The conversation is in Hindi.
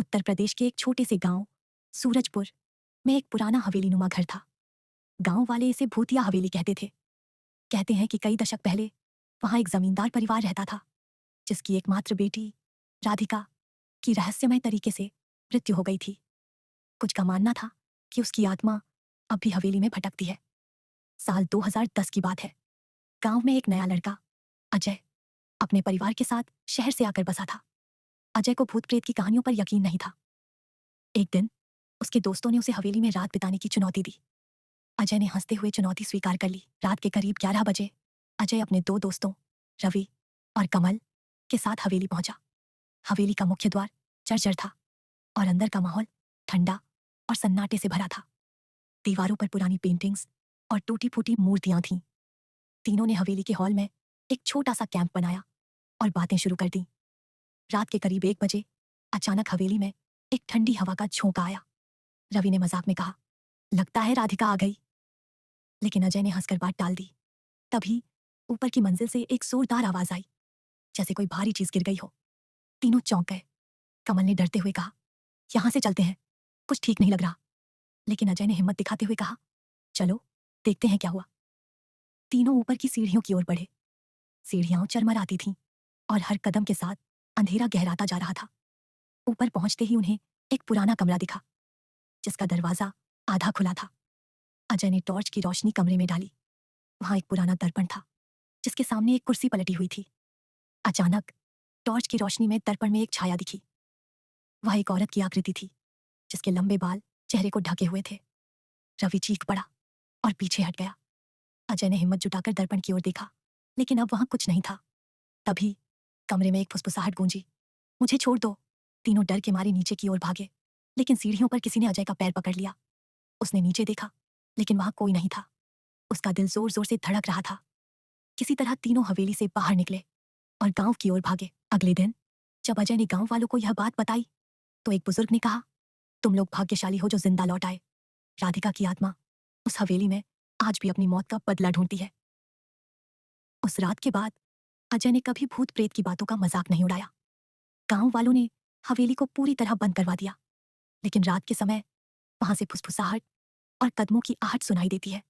उत्तर प्रदेश के एक छोटे से गांव सूरजपुर में एक पुराना हवेलीनुमा घर था। गांव वाले इसे भूतिया हवेली कहते थे। कहते हैं कि कई दशक पहले वहां एक जमींदार परिवार रहता था, जिसकी एकमात्र बेटी राधिका की रहस्यमय तरीके से मृत्यु हो गई थी। कुछ का मानना था कि उसकी आत्मा अब भी हवेली में भटकती है। साल 2010 की बात है। गांव में एक नया लड़का अजय अपने परिवार के साथ शहर से आकर बसा था। अजय को भूत प्रेत की कहानियों पर यकीन नहीं था। एक दिन उसके दोस्तों ने उसे हवेली में रात बिताने की चुनौती दी। अजय ने हंसते हुए चुनौती स्वीकार कर ली। रात के करीब 11 बजे अजय अपने दो दोस्तों रवि और कमल के साथ हवेली पहुंचा। हवेली का मुख्य द्वार जर्जर था और अंदर का माहौल ठंडा और सन्नाटे से भरा था। दीवारों पर पुरानी पेंटिंग्स और टूटी फूटी मूर्तियां थीं। तीनों ने हवेली के हॉल में एक छोटा सा कैंप बनाया और बातें शुरू कर दी। रात के करीब 1 बजे अचानक हवेली में एक ठंडी हवा का झोंका आया। रवि ने मजाक में कहा, लगता है राधिका आ गई। लेकिन अजय ने हंसकर बात टाल दी। तभी ऊपर की मंजिल से एक जोरदार आवाज आई, जैसे कोई भारी चीज गिर गई हो। तीनों चौंक गए। कमल ने डरते हुए कहा, यहां से चलते हैं, कुछ ठीक नहीं लग रहा। लेकिन अजय ने हिम्मत दिखाते हुए कहा, चलो देखते हैं क्या हुआ। तीनों ऊपर की सीढ़ियों की ओर बढ़े। सीढ़ियां चरमराती थीं और हर कदम के साथ अंधेरा गहराता जा रहा था। ऊपर पहुंचते ही उन्हें एक पुराना कमरा दिखा, जिसका दरवाजा आधा खुला था। अजय ने टॉर्च की रोशनी कमरे में डाली। वहां एक पुराना दर्पण था, जिसके सामने एक कुर्सी पलटी हुई थी। अचानक टॉर्च की रोशनी में दर्पण में एक छाया दिखी। वह एक औरत की आकृति थी, जिसके लंबे बाल चेहरे को ढके हुए थे। रवि चीख पड़ा और पीछे हट गया। अजय ने हिम्मत जुटाकर दर्पण की ओर देखा, लेकिन अब वहां कुछ नहीं था। तभी कमरे में एक फुसफुसाहट गूंजी, मुझे छोड़ दो। तीनों डर के मारे नीचे की ओर भागे, लेकिन सीढ़ियों पर किसी ने अजय का पैर पकड़ लिया। उसने नीचे देखा, लेकिन वहां कोई नहीं था। उसका दिल जोर जोर से धड़क रहा था। किसी तरह तीनों हवेली से बाहर निकले और गांव की ओर भागे। अगले दिन जब अजय ने गांव वालों को यह बात बताई, तो एक बुजुर्ग ने कहा, तुम लोग भाग्यशाली हो जो जिंदा लौट आए। राधिका की आत्मा उस हवेली में आज भी अपनी मौत का बदला ढूंढती है। उस रात के बाद अजय ने कभी भूत प्रेत की बातों का मजाक नहीं उड़ाया। गांव वालों ने हवेली को पूरी तरह बंद करवा दिया, लेकिन रात के समय वहां से फुसफुसाहट और कदमों की आहट सुनाई देती है।